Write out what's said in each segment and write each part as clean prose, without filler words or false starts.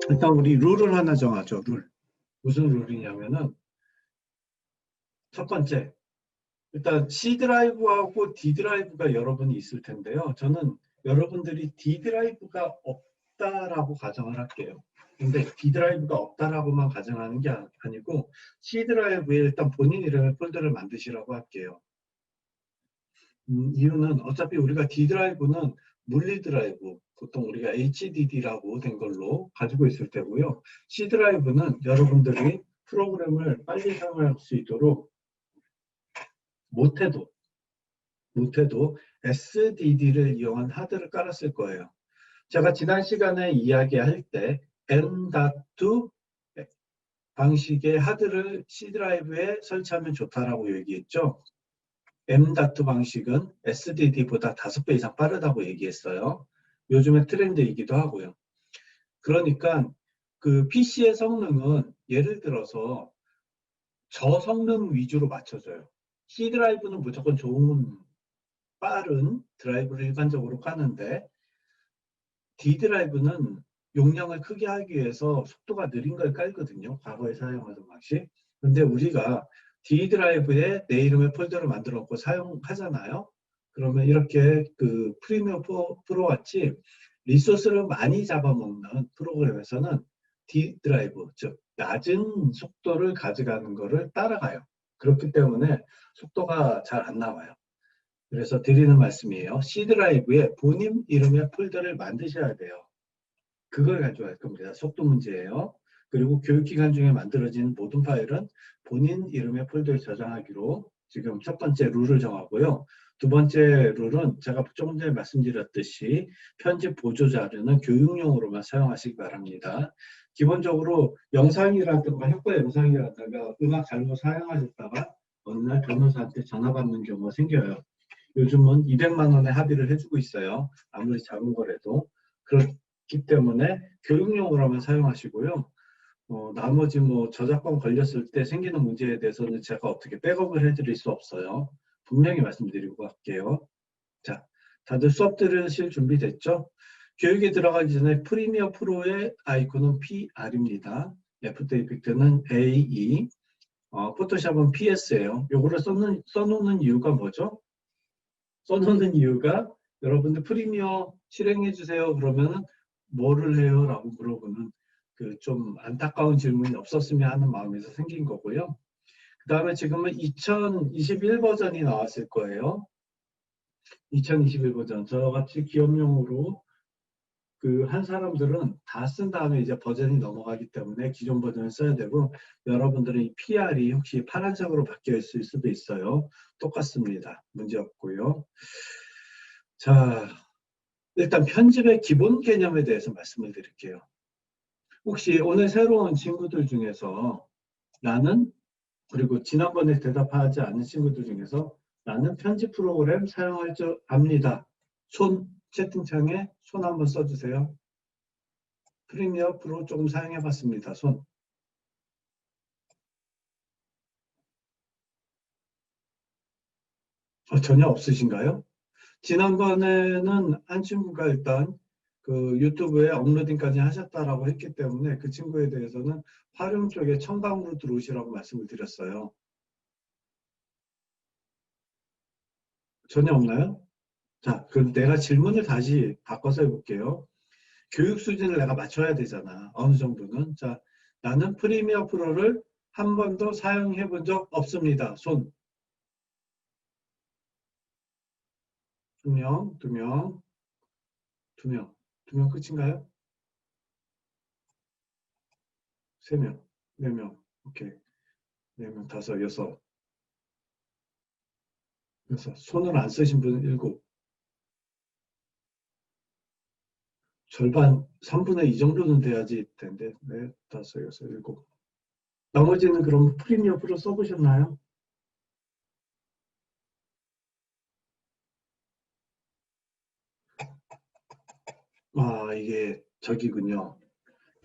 일단 우리 룰을 하나 정하죠. 룰. 무슨 룰이냐면은 첫 번째, 일단 C 드라이브하고 D 드라이브가 여러분이 있을 텐데요. 저는 여러분들이 D 드라이브가 없다라고 가정을 할게요. 근데 D 드라이브가 없다라고만 가정하는 게 아니고 C 드라이브에 일단 본인 이름의 폴더를 만드시라고 할게요. 이유는 어차피 우리가 D 드라이브는 물리 드라이브, 보통 우리가 HDD라고 된 걸로 가지고 있을 테고요. C 드라이브는 여러분들이 프로그램을 빨리 사용할 수 있도록 못해도 SDD를 이용한 하드를 깔았을 거예요. 제가 지난 시간에 이야기할 때 M.2 방식의 하드를 C 드라이브에 설치하면 좋다라고 얘기했죠. M.2 방식은 SDD보다 5배 이상 빠르다고 얘기했어요. 요즘의 트렌드이기도 하고요. 그러니까 그 PC의 성능은 예를 들어서 저성능 위주로 맞춰줘요. C 드라이브는 무조건 좋은 빠른 드라이브를 일반적으로 까는데 D 드라이브는 용량을 크게 하기 위해서 속도가 느린 걸 깔거든요. 과거에 사용하던 방식. 근데 우리가 D 드라이브에 내 이름의 폴더를 만들어 놓고 사용하잖아요. 그러면 이렇게 그 프리미어 프로 같이 리소스를 많이 잡아먹는 프로그램에서는 D 드라이브, 즉 낮은 속도를 가져가는 것을 따라가요. 그렇기 때문에 속도가 잘 안 나와요. 그래서 드리는 말씀이에요. C 드라이브에 본인 이름의 폴더를 만드셔야 돼요. 그걸 가져갈 겁니다. 속도 문제예요. 그리고 교육기간 중에 만들어진 모든 파일은 본인 이름의 폴더에 저장하기로 지금 첫 번째 룰을 정하고요. 두 번째 룰은 제가 조금 전에 말씀드렸듯이 편집 보조 자료는 교육용으로만 사용하시기 바랍니다. 기본적으로 영상이라든가 효과 영상이라든가 음악 잘못 사용하셨다가 어느 날 변호사한테 전화 받는 경우가 생겨요. 요즘은 200만 원에 합의를 해주고 있어요. 아무리 작은 거라도. 그렇기 때문에 교육용으로만 사용하시고요. 나머지 뭐 저작권 걸렸을 때 생기는 문제에 대해서는 제가 어떻게 백업을 해드릴 수 없어요. 분명히 말씀드리고 갈게요. 자, 다들 수업 들으실 준비 됐죠? 교육에 들어가기 전에 프리미어 프로의 아이콘은 PR입니다. 애프터 이펙트는 AE, 포토샵은 PS예요. 요거를 써놓는 이유가 뭐죠? 써놓는 이유가 여러분들 프리미어 실행해 주세요. 그러면 뭐를 해요? 라고 물어보는 그 좀 안타까운 질문이 없었으면 하는 마음에서 생긴 거고요. 그 다음에 지금은 2021 버전이 나왔을 거예요. 2021 버전. 저같이 기업용으로 그 한 사람들은 다 쓴 다음에 이제 버전이 넘어가기 때문에 기존 버전을 써야 되고, 여러분들은 이 PR이 혹시 파란색으로 바뀌어 있을 수도 있어요. 똑같습니다. 문제 없고요. 자, 일단 편집의 기본 개념에 대해서 말씀을 드릴게요. 혹시 오늘 새로운 친구들 중에서 나는, 그리고 지난번에 대답하지 않은 친구들 중에서 나는 편집 프로그램 사용할 줄 압니다. 채팅창에 손 한번 써주세요. 프리미어 프로 조금 사용해봤습니다. 손. 전혀 없으신가요? 지난번에는 한 친구가 일단 그 유튜브에 업로딩까지 하셨다라고 했기 때문에 그 친구에 대해서는 활용 쪽에 청강으로 들어오시라고 말씀을 드렸어요. 전혀 없나요? 자, 그럼 내가 질문을 다시 바꿔서 해볼게요. 교육 수준을 내가 맞춰야 되잖아. 어느 정도는. 자, 나는 프리미어 프로를 한 번도 사용해 본 적 없습니다. 손. 두 명, 두 명, 두 명. 두 명 끝인가요? 세 명, 네 명. 오케이. 네 명, 다섯, 여섯. 여섯. 손을 안 쓰신 분은 일곱. 절반, 3분의 2 정도는 돼야지 텐데. 네, 다섯, 여섯, 일곱. 나머지는 그럼 프리미어 프로 써보셨나요? 아, 이게 저기군요.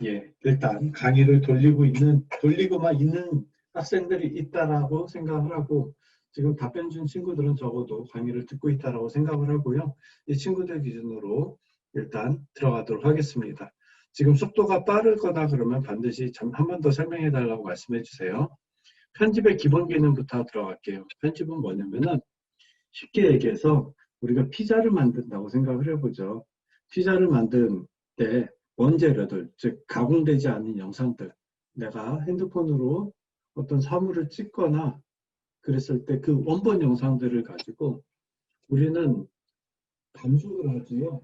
예, 일단 강의를 돌리고만 있는 학생들이 있다라고 생각을 하고, 지금 답변 준 친구들은 적어도 강의를 듣고 있다라고 생각을 하고요. 이 친구들 기준으로 일단 들어가도록 하겠습니다. 지금 속도가 빠르거나 그러면 반드시 한 번 더 설명해 달라고 말씀해 주세요. 편집의 기본 개념부터 들어갈게요. 편집은 뭐냐면은 쉽게 얘기해서 우리가 피자를 만든다고 생각을 해보죠. 피자를 만든 때 원재료들, 즉 가공되지 않은 영상들, 내가 핸드폰으로 어떤 사물을 찍거나 그랬을 때 그 원본 영상들을 가지고 우리는 감축을 하지요.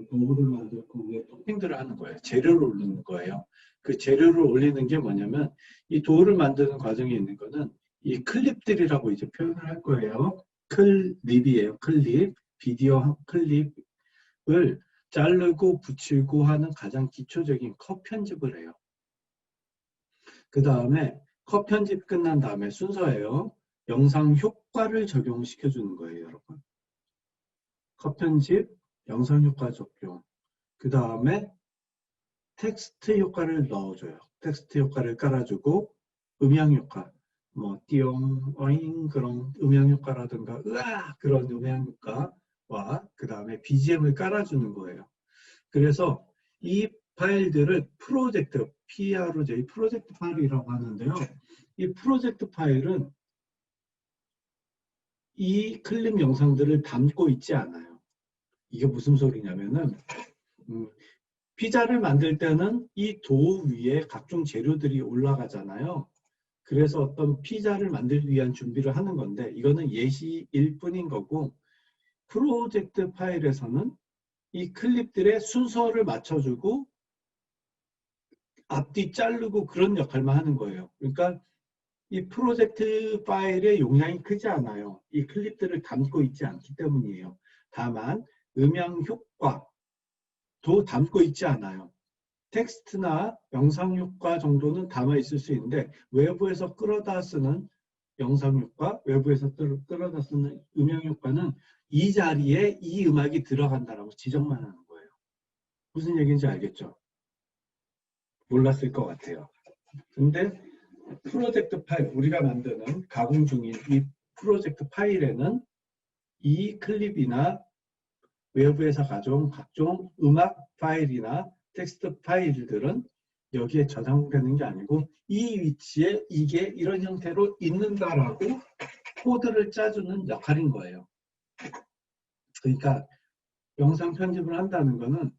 도구를 만들고 위에 토핑들을 하는 거예요. 재료를 올리는 거예요. 그 재료를 올리는 게 뭐냐면 이 도구를 만드는 과정에 있는 거는 이 클립들이라고 이제 표현을 할 거예요. 클립이에요. 클립, 비디오 클립을 자르고 붙이고 하는 가장 기초적인 컷 편집을 해요. 그 다음에 컷 편집 끝난 다음에 순서예요. 영상 효과를 적용시켜 주는 거예요, 여러분. 컷 편집, 영상 효과 적용. 그 다음에 텍스트 효과를 넣어줘요. 텍스트 효과를 깔아주고 음향 효과, 뭐 띠용, 어잉 그런 음향 효과라든가 으아 그런 음향 효과와 그 다음에 BGM을 깔아주는 거예요. 그래서 이 파일들을 프로젝트, PROJ, 프로젝트 파일이라고 하는데요. 이 프로젝트 파일은 이 클립 영상들을 담고 있지 않아요. 이게 무슨 소리냐면은 피자를 만들 때는 이 도우 위에 각종 재료들이 올라가잖아요. 그래서 어떤 피자를 만들기 위한 준비를 하는 건데 이거는 예시일 뿐인 거고 프로젝트 파일에서는 이 클립들의 순서를 맞춰주고 앞뒤 자르고 그런 역할만 하는 거예요. 그러니까 이 프로젝트 파일의 용량이 크지 않아요. 이 클립들을 담고 있지 않기 때문이에요. 다만 음향 효과도 담고 있지 않아요. 텍스트나 영상 효과 정도는 담아 있을 수 있는데 외부에서 끌어다 쓰는 영상 효과, 외부에서 끌어다 쓰는 음향 효과는 이 자리에 이 음악이 들어간다라고 지정만 하는 거예요. 무슨 얘기인지 알겠죠? 몰랐을 것 같아요. 근데 프로젝트 파일, 우리가 만드는 가공 중인 이 프로젝트 파일에는 이 클립이나 외부에서 가져온 각종 음악 파일이나 텍스트 파일들은 여기에 저장되는 게 아니고 이 위치에 이게 이런 형태로 있는다라고 코드를 짜주는 역할인 거예요. 그러니까 영상 편집을 한다는 거는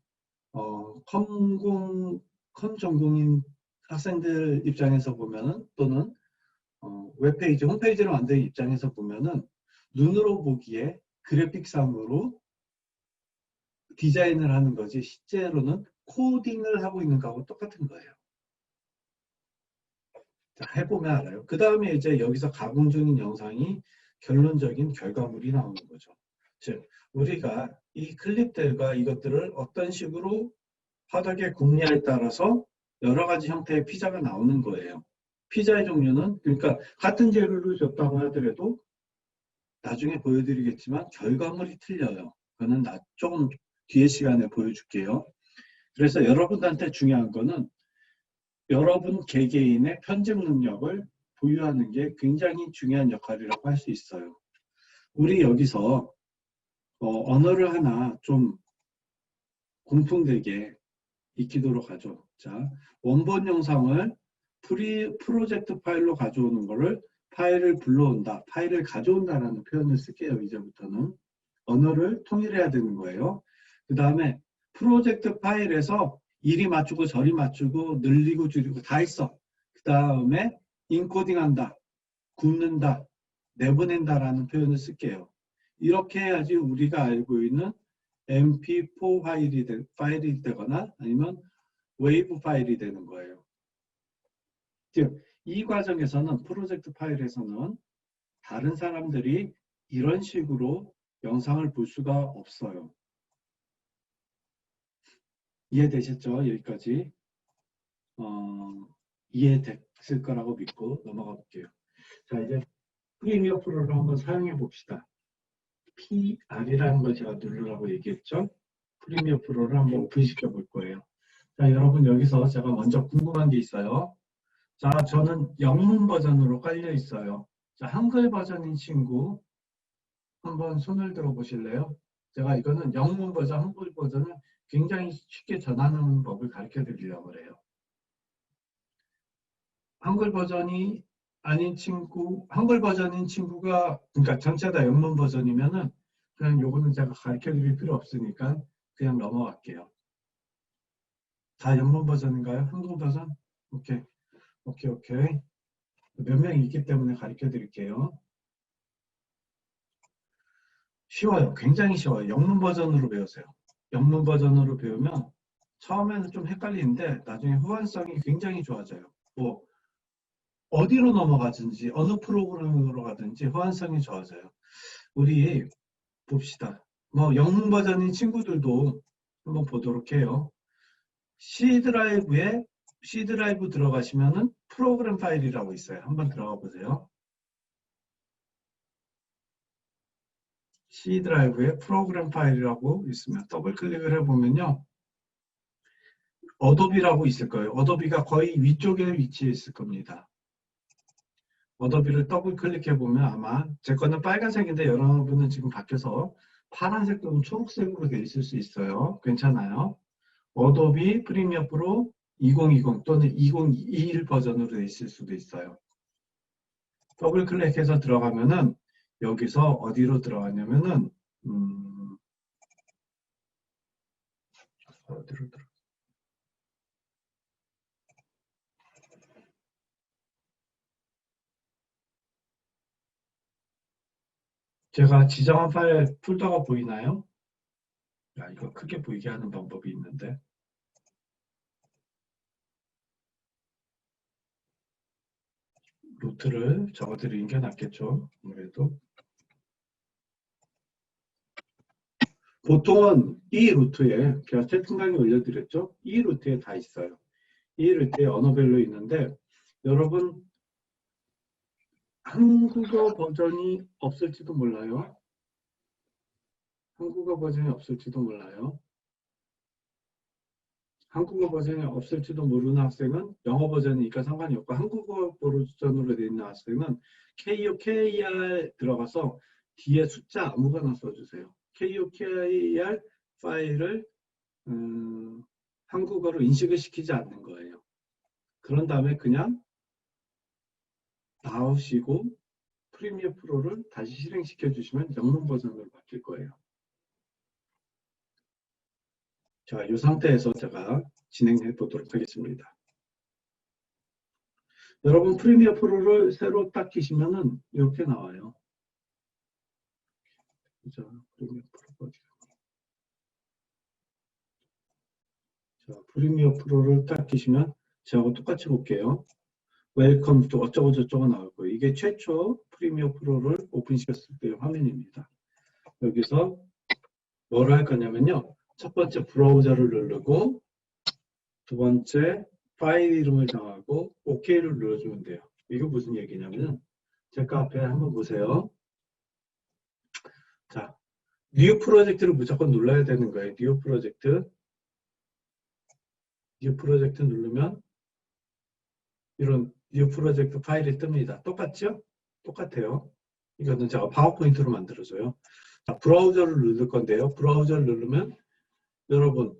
컴 전공인 학생들 입장에서 보면은 또는 웹페이지, 홈페이지를 만드는 입장에서 보면은 눈으로 보기에 그래픽상으로 디자인을 하는 거지 실제로는 코딩을 하고 있는 거하고 똑같은 거예요. 자, 해보면 알아요. 그 다음에 이제 여기서 가공 중인 영상이 결론적인 결과물이 나오는 거죠. 즉 우리가 이 클립들과 이것들을 어떤 식으로 바닥에 굽냐에 따라서 여러 가지 형태의 피자가 나오는 거예요. 피자의 종류는 그러니까 같은 재료를 줬다고 하더라도 나중에 보여드리겠지만 결과물이 틀려요. 그거는 조금 뒤에 시간에 보여줄게요. 그래서 여러분들한테 중요한 거는 여러분 개개인의 편집 능력을 보유하는 게 굉장히 중요한 역할이라고 할 수 있어요. 우리 여기서 언어를 하나 좀 공통되게 익히도록 하죠. 자, 원본 영상을 프로젝트 파일로 가져오는 거를 파일을 불러온다, 파일을 가져온다라는 표현을 쓸게요. 이제부터는 언어를 통일해야 되는 거예요. 그 다음에 프로젝트 파일에서 이리 맞추고 저리 맞추고 늘리고 줄이고 다 있어. 그 다음에 인코딩한다, 굽는다, 내보낸다라는 표현을 쓸게요. 이렇게 해야지 우리가 알고 있는 MP4 파일이 되거나 아니면 웨이브 파일이 되는 거예요. 즉, 이 과정에서는 프로젝트 파일에서는 다른 사람들이 이런 식으로 영상을 볼 수가 없어요. 이해되셨죠? 여기까지 이해됐을 거라고 믿고 넘어가 볼게요. 자, 이제 프리미어 프로를 한번 사용해 봅시다. PR이라는 걸 제가 누르라고 얘기했죠? 프리미어 프로를 한번 오픈시켜 볼 거예요. 자, 여러분 여기서 제가 먼저 궁금한 게 있어요. 자, 저는 영문 버전으로 깔려 있어요. 자, 한글 버전인 친구 한번 손을 들어 보실래요? 제가 이거는 영문 버전, 한글 버전을 굉장히 쉽게 전하는 법을 가르쳐 드리려고 그래요. 한글 버전이 아닌 친구, 한글 버전인 친구가, 그러니까 전체 다 영문 버전이면은 그냥 요거는 제가 가르쳐 드릴 필요 없으니까 그냥 넘어갈게요. 다 영문 버전인가요? 한글 버전? 오케이. 오케이. 몇 명이 있기 때문에 가르쳐 드릴게요. 쉬워요. 굉장히 쉬워요. 영문 버전으로 배우세요. 영문 버전으로 배우면 처음에는 좀 헷갈리는데 나중에 호환성이 굉장히 좋아져요. 뭐 어디로 넘어가든지 어느 프로그램으로 가든지 호환성이 좋아져요. 우리 봅시다. 뭐 영문 버전인 친구들도 한번 보도록 해요. C 드라이브 들어가시면은 프로그램 파일이라고 있어요. 한번 들어가 보세요. C 드라이브에 프로그램 파일이라고 있으면 더블 클릭을 해보면요. 어도비라고 있을 거예요. 어도비가 거의 위쪽에 위치해 있을 겁니다. 어도비를 더블 클릭해 보면 아마 제 거는 빨간색인데 여러분은 지금 바뀌어서 파란색 또는 초록색으로 되어 있을 수 있어요. 괜찮아요. 어도비 프리미어 프로 2020 또는 2021 버전으로 되어 있을 수도 있어요. 더블 클릭해서 들어가면은 여기서 어디로 들어가냐면은 어디로 들어? 제가 지정한 파일 폴더가 보이나요? 야, 이거 크게 보이게 하는 방법이 있는데. 루트를 적어드리는 게 낫겠죠. 아무래도. 보통은 이 루트에, 제가 채팅방에 올려드렸죠? 이 루트에 다 있어요. 이 루트에 언어별로 있는데, 여러분, 한국어 버전이 없을지도 몰라요. 한국어 버전이 없을지도 몰라요. 한국어 버전이 없을지도 모르는 학생은 영어 버전이니까 상관이 없고 한국어 버전으로 되어 있는 학생은 KUKR 들어가서 뒤에 숫자 아무거나 써주세요. KUKR 파일을 한국어로 인식을 시키지 않는 거예요. 그런 다음에 그냥 나오시고 프리미어 프로를 다시 실행시켜 주시면 영문 버전으로 바뀔 거예요. 자, 이 상태에서 제가 진행해 보도록 하겠습니다. 여러분 프리미어 프로를 새로 딱 키시면은 이렇게 나와요. 자, 프리미어 프로를 딱 키시면 저하고 똑같이 볼게요. 웰컴 또 어쩌고 저쩌고 나올 거예요. 이게 최초 프리미어 프로를 오픈시켰을 때의 화면입니다. 여기서 뭘 할 거냐면요. 첫 번째 브라우저를 누르고 두 번째 파일 이름을 정하고 OK를 눌러주면 돼요. 이거 무슨 얘기냐면 제 카페 한번 보세요. 자, 뉴 프로젝트를 무조건 눌러야 되는 거예요. 뉴 프로젝트 누르면 이런 뉴 프로젝트 파일이 뜹니다. 똑같죠? 똑같아요. 이거는 제가 파워포인트로 만들어줘요. 자, 브라우저를 누를 건데요. 브라우저를 누르면 여러분,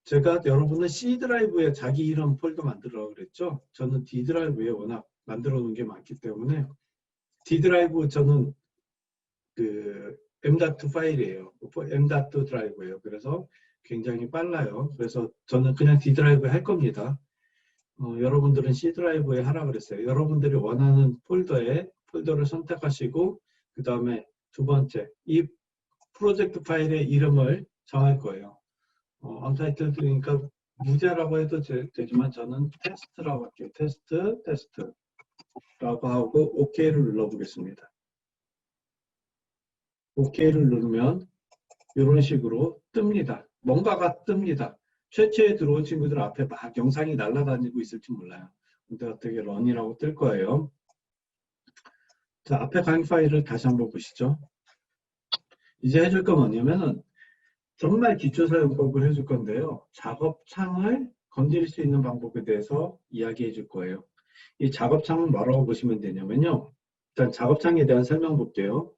제가 여러분은 C 드라이브에 자기 이름 폴더 만들어 그랬죠? 저는 D 드라이브에 워낙 만들어 놓은 게 많기 때문에 D 드라이브 저는 그 M.2 파일이에요. M.2 드라이브예요. 그래서 굉장히 빨라요. 그래서 저는 그냥 D 드라이브에 할 겁니다. 여러분들은 C 드라이브에 하라 그랬어요. 여러분들이 원하는 폴더를 선택하시고 그 다음에 두 번째 이 프로젝트 파일의 이름을 정할 거예요. 언타이틀드니까 무제라고 해도 되지만 저는 테스트라고 할게요. 테스트라고 하고 OK를 눌러보겠습니다. OK를 누르면 이런 식으로 뜹니다. 뭔가가 뜹니다. 최초에 들어온 친구들 앞에 막 영상이 날아다니고 있을지 몰라요. 근데 어떻게 런이라고 뜰 거예요. 자, 앞에 강의 파일을 다시 한번 보시죠. 이제 해줄 건 뭐냐면은 정말 기초 사용법을 해줄 건데요. 작업창을 건드릴 수 있는 방법에 대해서 이야기해 줄 거예요. 이 작업창은 뭐라고 보시면 되냐면요. 일단 작업창에 대한 설명 볼게요.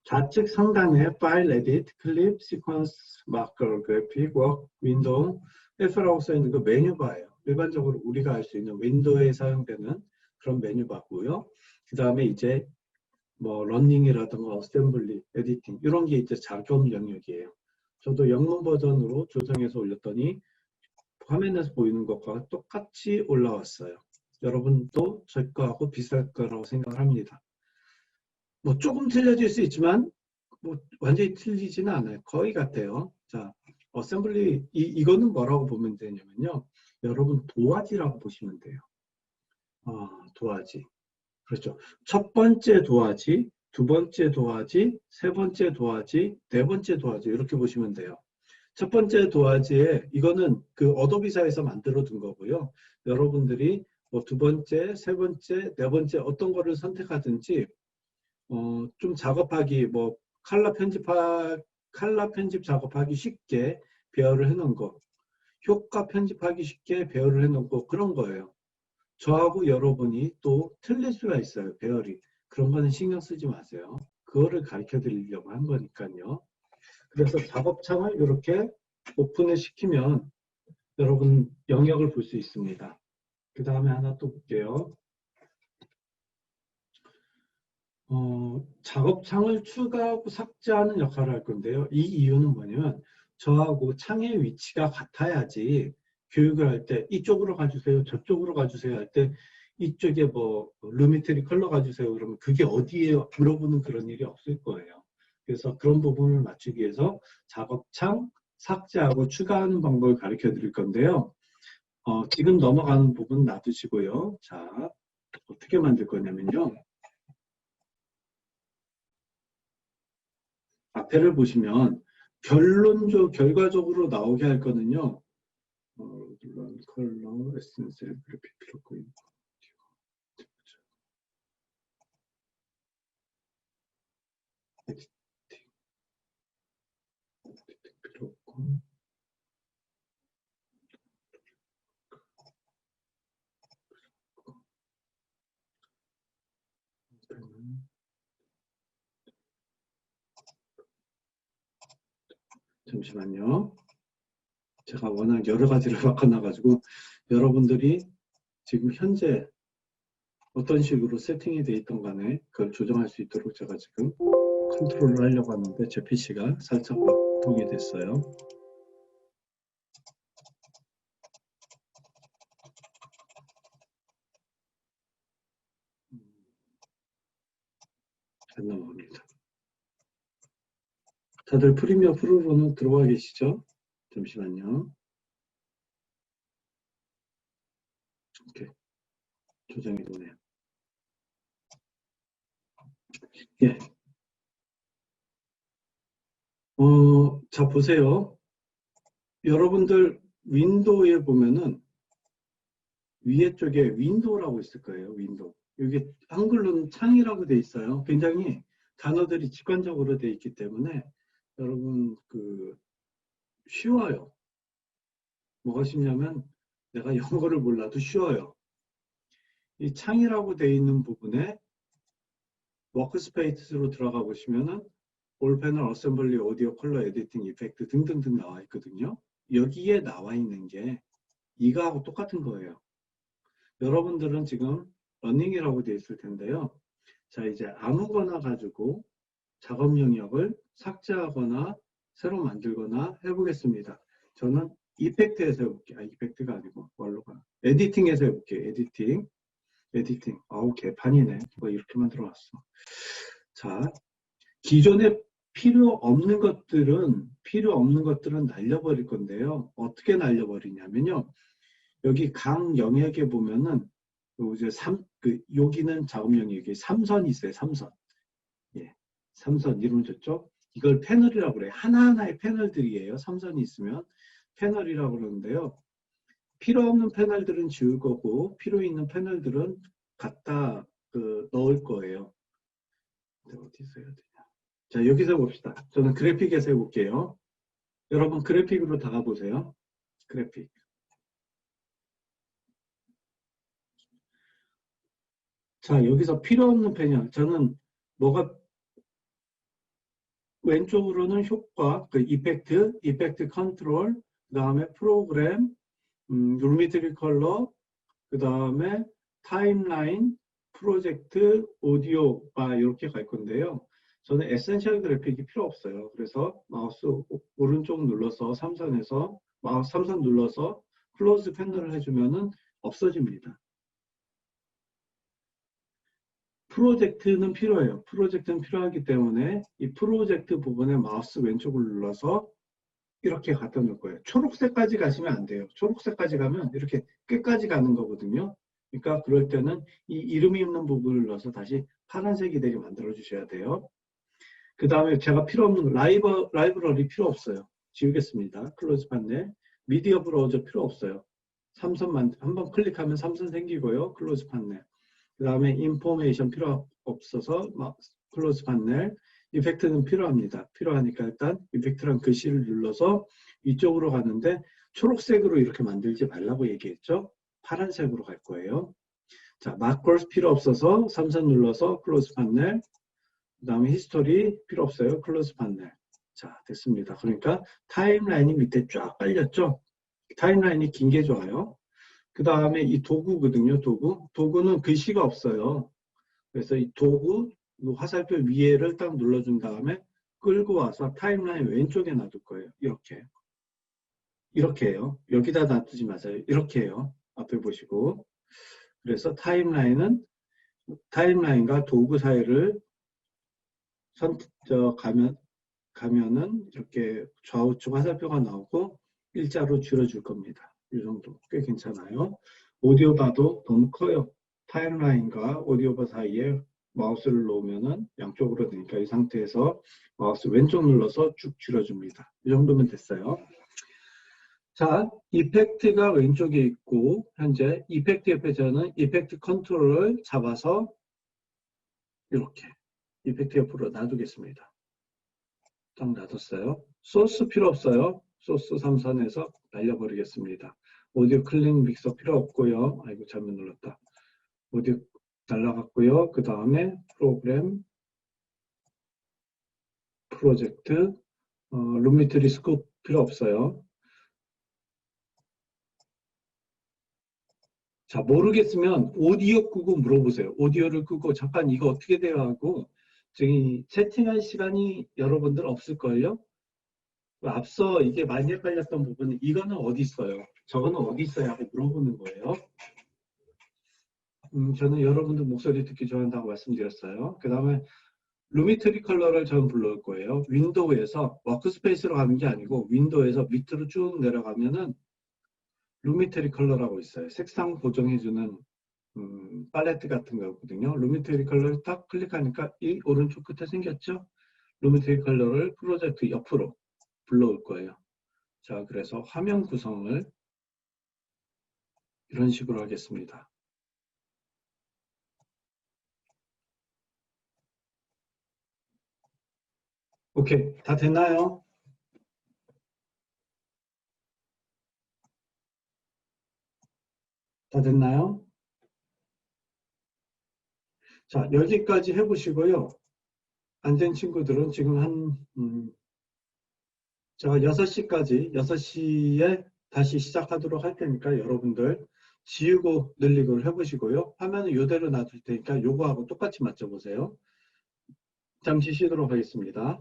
좌측 상단에 파일 에디트, 클립, 시퀀스, 마커, 그래픽, 워크, 윈도우, F라고 써있는 그 메뉴바예요. 일반적으로 우리가 알 수 있는 윈도우에 사용되는 그런 메뉴바고요. 그 다음에 이제 뭐 러닝이라든가 어셈블리, 에디팅 이런 게 이제 작업 영역이에요. 저도 영문 버전으로 조정해서 올렸더니 화면에서 보이는 것과 똑같이 올라왔어요. 여러분도 저 거하고 비슷할 거라고 생각을 합니다. 뭐 조금 틀려질 수 있지만 뭐 완전히 틀리지는 않아요. 거의 같아요. 자, 어셈블리 이거는 뭐라고 보면 되냐면요. 여러분 도화지라고 보시면 돼요. 도화지. 그렇죠. 첫 번째 도화지, 두 번째 도화지, 세 번째 도화지, 네 번째 도화지 이렇게 보시면 돼요. 첫 번째 도화지에 이거는 그 어도비사에서 만들어 둔 거고요. 여러분들이 뭐 두 번째, 세 번째, 네 번째 어떤 거를 선택하든지 좀 작업하기 뭐 칼라 편집 작업하기 쉽게 배열을 해놓은 거, 효과 편집하기 쉽게 배열을 해놓은 거 그런 거예요. 저하고 여러분이 또 틀릴 수가 있어요. 배열이. 그런 거는 신경 쓰지 마세요. 그거를 가르쳐 드리려고 한 거니까요. 그래서 작업창을 이렇게 오픈을 시키면 여러분 영역을 볼 수 있습니다. 그 다음에 하나 또 볼게요. 작업창을 추가하고 삭제하는 역할을 할 건데요. 이 이유는 뭐냐면 저하고 창의 위치가 같아야지 교육을 할 때 이쪽으로 가주세요, 저쪽으로 가주세요 할 때 이쪽에 뭐 루미트리 컬러 가주세요 그러면 그게 어디에요? 물어보는 그런 일이 없을 거예요. 그래서 그런 부분을 맞추기 위해서 작업창 삭제하고 추가하는 방법을 가르쳐 드릴 건데요. 지금 넘어가는 부분 놔두시고요. 자, 어떻게 만들 거냐면요. 앞에를 보시면 결과적으로 나오게 할 거는요. 물론 컬러, 에센셜, 그래픽 필요 없고 에디팅 필요 없고 잠시만요. 제가 워낙 여러 가지를 바꿔놔가지고 여러분들이 지금 현재 어떤 식으로 세팅이 돼 있던 간에 그걸 조정할 수 있도록 제가 지금 컨트롤을 하려고 하는데 제 PC가 살짝 작동이 됐어요. 안 넘어갑니다. 다들 프리미어 프로로는 들어와 계시죠? 잠시만요. 이렇게 조정이 되네요. 예. 자, 보세요. 여러분들 윈도우에 보면은 위에 쪽에 윈도우라고 있을 거예요. 윈도우. 여기 한글로는 창이라고 돼 있어요. 굉장히 단어들이 직관적으로 돼 있기 때문에 여러분 쉬워요. 뭐가 쉽냐면 내가 영어를 몰라도 쉬워요. 이 창이라고 돼 있는 부분에 워크스페이스로 들어가 보시면은 올 패널, 어셈블리, 오디오, 컬러, 에디팅, 이펙트 등등등 나와 있거든요. 여기에 나와 있는 게 이거하고 똑같은 거예요. 여러분들은 지금 러닝이라고 되어 있을 텐데요. 자, 이제 아무거나 가지고 작업 영역을 삭제하거나 새로 만들거나 해보겠습니다. 저는 이펙트에서 해볼게요. 이펙트가 아니고 뭘로 가? 에디팅에서 해볼게요. 에디팅. 아우 개판이네. 누가 이렇게 만들어놨어. 자, 기존에 필요 없는 것들은 날려버릴 건데요. 어떻게 날려버리냐면요. 여기 각 영역에 보면은 이제 여기는 작업 영역이 3선이 있어요. 3선. 예. 3선 이름 줬죠? 이걸 패널이라고 그래요. 하나하나의 패널들이에요. 3선이 있으면 패널이라고 그러는데요. 필요 없는 패널들은 지울 거고 필요 있는 패널들은 갖다 넣을 거예요. 어디서 해야 되냐? 자, 여기서 봅시다. 저는 그래픽에서 해볼게요. 여러분 그래픽으로 다가보세요. 그래픽. 자, 여기서 필요 없는 패널. 저는 뭐가 왼쪽으로는 효과, 그 이펙트 컨트롤, 그 다음에 프로그램, 루미트리 컬러, 그 다음에 타임라인, 프로젝트, 오디오가 이렇게 갈 건데요. 저는 에센셜 그래픽이 필요 없어요. 그래서 마우스 오른쪽 눌러서 삼선에서 마우스 삼선 눌러서 클로즈 패널을 해주면은 없어집니다. 프로젝트는 필요해요. 프로젝트는 필요하기 때문에 이 프로젝트 부분에 마우스 왼쪽을 눌러서 이렇게 갖다 놓을 거예요. 초록색까지 가시면 안 돼요. 초록색까지 가면 이렇게 끝까지 가는 거거든요. 그러니까 그럴 때는 이 이름이 있는 부분을 눌러서 다시 파란색이 되게 만들어 주셔야 돼요. 그 다음에 제가 필요 없는 라이브러리 필요 없어요. 지우겠습니다. 클로즈 판넬. 미디어 브라우저 필요 없어요. 삼선만 한번 클릭하면 삼선 생기고요. 클로즈 판넬. 그 다음에 인포메이션 필요 없어서 클로즈 판넬. 이펙트는 필요합니다. 필요하니까 일단 이펙트란 글씨를 눌러서 이쪽으로 가는데 초록색으로 이렇게 만들지 말라고 얘기했죠. 파란색으로 갈 거예요. 자, 마커스 필요 없어서 삼선 눌러서 클로즈 판넬. 그 다음에 히스토리 필요 없어요. 클로즈 판넬. 자, 됐습니다. 그러니까 타임라인이 밑에 쫙 깔렸죠. 타임라인이 긴 게 좋아요. 그 다음에 이 도구거든요. 도구는 글씨가 없어요. 그래서 이 도구 화살표 위에를 딱 눌러준 다음에 끌고 와서 타임라인 왼쪽에 놔둘 거예요. 이렇게 해요. 여기다 놔두지 마세요. 이렇게 해요. 앞에 보시고. 그래서 타임라인과 도구 사이를 가면은 이렇게 좌우측 화살표가 나오고 일자로 줄여줄 겁니다. 이 정도 꽤 괜찮아요. 오디오 바도 너무 커요. 타임라인과 오디오 바 사이에 마우스를 놓으면은 양쪽으로 되니까 이 상태에서 마우스 왼쪽 눌러서 쭉 줄여줍니다. 이 정도면 됐어요. 자, 이펙트가 왼쪽에 있고 현재 이펙트 옆에 저는 이펙트 컨트롤을 잡아서 이렇게 이펙트 옆으로 놔두겠습니다. 딱 놔뒀어요. 소스 필요 없어요. 소스 3선에서 날려버리겠습니다. 오디오 클린 믹서 필요 없고요. 아이고 잘못 눌렀다. 오디오 날라갔고요. 그 다음에 프로그램, 프로젝트, 룸미트리 스코프 필요 없어요. 자, 모르겠으면 오디오 끄고 물어보세요. 오디오를 끄고 잠깐 이거 어떻게 돼요 하고 저기 채팅할 시간이 여러분들 없을걸요? 앞서 이게 많이 헷갈렸던 부분은 이거는 어디 있어요? 저거는 어디 있어요? 하고 물어보는 거예요. 저는 여러분들 목소리 듣기 좋아한다고 말씀드렸어요. 그 다음에 루미트리 컬러를 저는 불러올 거예요. 윈도우에서 워크스페이스로 가는 게 아니고 윈도우에서 밑으로 쭉 내려가면은 루미트리 컬러라고 있어요. 색상 보정해주는 팔레트 같은 거거든요. 루미트리 컬러를 딱 클릭하니까 이 오른쪽 끝에 생겼죠? 루미트리 컬러를 프로젝트 옆으로 불러올 거예요. 자, 그래서 화면 구성을 이런 식으로 하겠습니다. 오케이, 다 됐나요? 다 됐나요? 자, 여기까지 해보시고요. 안 된 친구들은 지금 제가 6시에 다시 시작하도록 할 테니까 여러분들 지우고 늘리고 해보시고요. 화면은 이대로 놔둘 테니까 요거하고 똑같이 맞춰보세요. 잠시 쉬도록 하겠습니다.